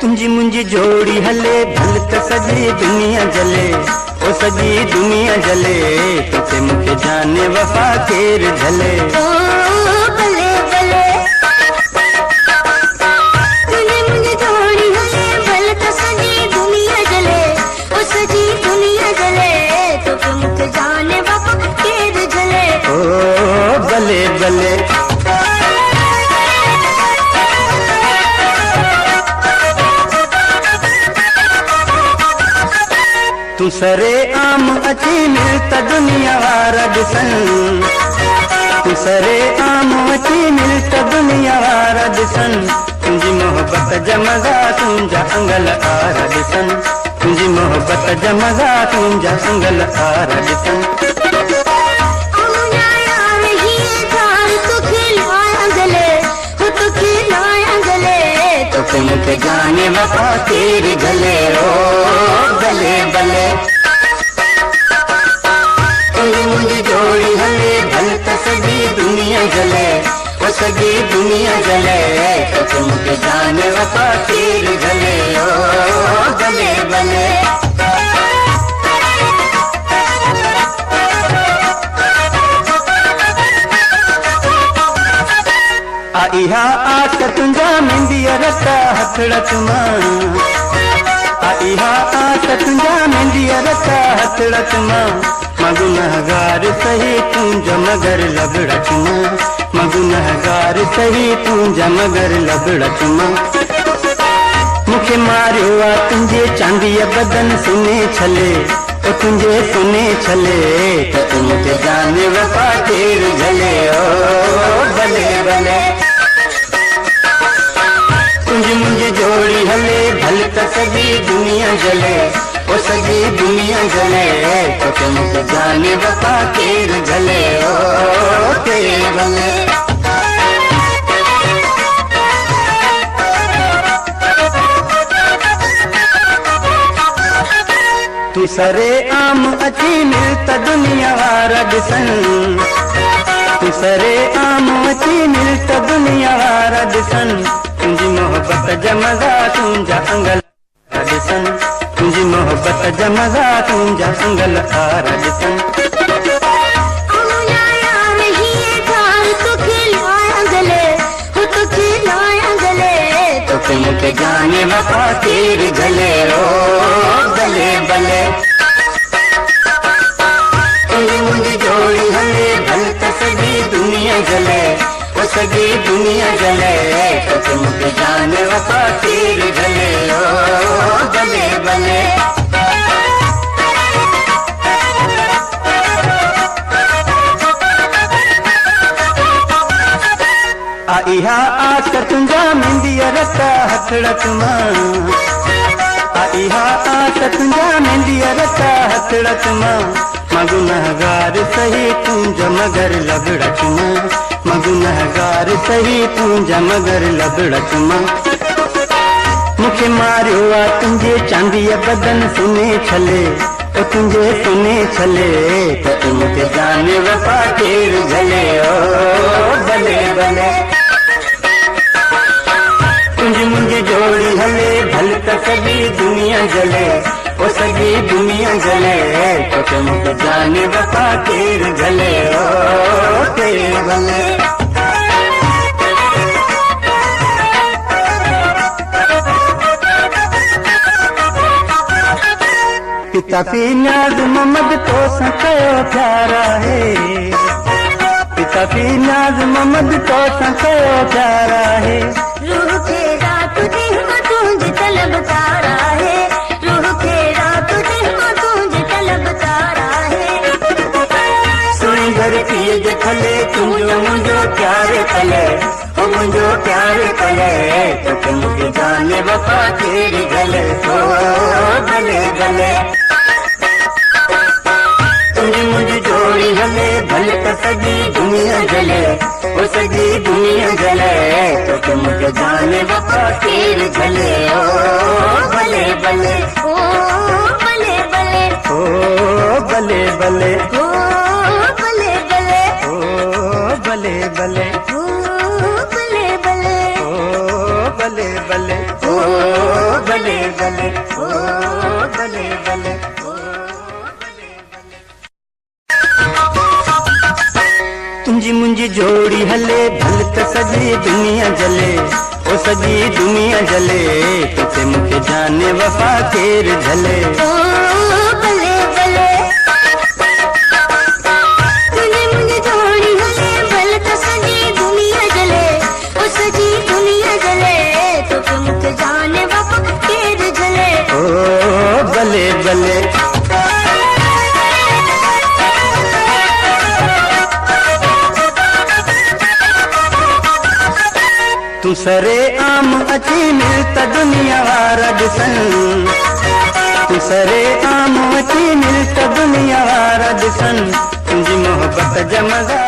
तुंजी मुंजी जोड़ी हले भल त सजी दुनिया जले, ओ सजी दुनिया जले, तोखे मुखे जाने वफा केर झले। ओ भले भले तुंजी मुंजी जोड़ी हले भल त सजी दुनिया जले, ओ सजी दुनिया जले, तोखे मुखे जाने वफा केर झले। ओ भले भले तू सरे आम अची मिलता दुनिया वारा दिसन, तू सरे आम अची मिलता दुनिया वारा दिसन, तुंजी मोहब्बत जमगा तुंजा अंगल आरा दिसन, तुंजी मोहब्बत जमगा तुंजा अंगल आरा दिसन। तोखे मुखे जाने वफा तेरी गले, ओ गले गले तुंजी मुंजी जोड़ी हले भल त सजी दुनिया जले, ओ सजी दुनिया जले, तोखे मुखे जाने वफा तेरी गले, ओ गले गले। आइहा आस तुंजा मेंदिया रता हथड़त मां, आइहा आस तुंजा मेंदिया रता हथड़त मां, मगुनहगार सही तुंजा मगर लबड़त मां, मगुनहगार सही तुंजा मगर लबड़त मां। मुखे मारियो आ तुंजे चांदीअ बदन सुने छले, ओ तुंजे सुने छले, तो मुखे जाने वफा तेर झले, ओ भले भले तुंजी मुंजी जोड़ी हले भल त सजी दुनिया जले, ओ सजी दुनिया जले, तोखे मुखे जाने वफा केर झले, ओ तेरे भले। तू सरे आम अची मिलता दुनिया वारा दिसन, तू सरे आम अची मिलता दुनिया वारा दिसन, तुंजी मोहब्बत जमगा तुंजा अंगल आरा दिसन, तुंजी मोहब्बत जमगा तुंजा अंगल आरा दिसन। तोखे मुखे जाने वफा तेरी गले, ओ गले गले तुंजी मुंजी जोड़ी हले भल त सजी दुनिया जले, ओ सजी दुनिया जले, तोखे मुखे जाने वफा तेरी गले, ओ गले गले। आइहा आस तुंजा मेंदिया रता हथड़त मां, आइहा आस तुंजा मेंदिया रता हथड़त मां, मगुनहगार सही तुंजा मगर लबड़त मां, मगुनहगार सही तुंजा मगर लबड़त मां। मुखे मारियो आ तुंजे चांदीअ बदन सुने छले, ओ तुंजे सुने छले, तो मुखे जाने वफा तेर झले, ओ भले भले तुंजी मुंजी जोड़ी हले भल त सजी दुनिया जले, ओ सजी दुनिया जले, तोखे मुखे जाने वफा तेर झले, ओ तेरे भले। पिता पी नाज़ मोहम्मद तो कयो प्यारा है, पिता पी नाज़ मोहम्मद तो कयो प्यारा है, रूह के रात दिन को तुझे तलबकारा है, रूह के रात दिन को तुझे तलबकारा है। सुनी धरती जे खले तुंजो मुंजो प्यारे कले, ओ मुंजो प्यारे कले, तोखे मुखे जाने वफा तेरी गले, ओ गले गले तुंजी मुंजी जोड़ी हले भल त सजी दुनिया जले, ओ सजी दुनिया जले, तोखे मुखे जाने वफा तेरी झले, ओ भले भले, ओ भले भले, ओ भले भले, ओ भले भले, ओ भले भले, ओ भले भले, ओ भले भले, ओ बले बले ओ बले बले ओ तुंजी मुंजी जोड़ी हले भल त सजी दुनिया जले ओ सजी दुनिया जले तोते मुखे जाने वफा केर झले ओ बले बले तुंजी मुंजी जोड़ी हले भल त सजी दुनिया जले ओ सजी दुनिया जले तोते मुखे जाने वफा केर झले ओ बले बले तू सरे आम अची मिलता दुनिया वारा ॾिसन तू सरे आम अची मिलता दुनिया वारा ॾिसन तुंहिंजी मोहब्बत जा मज़ा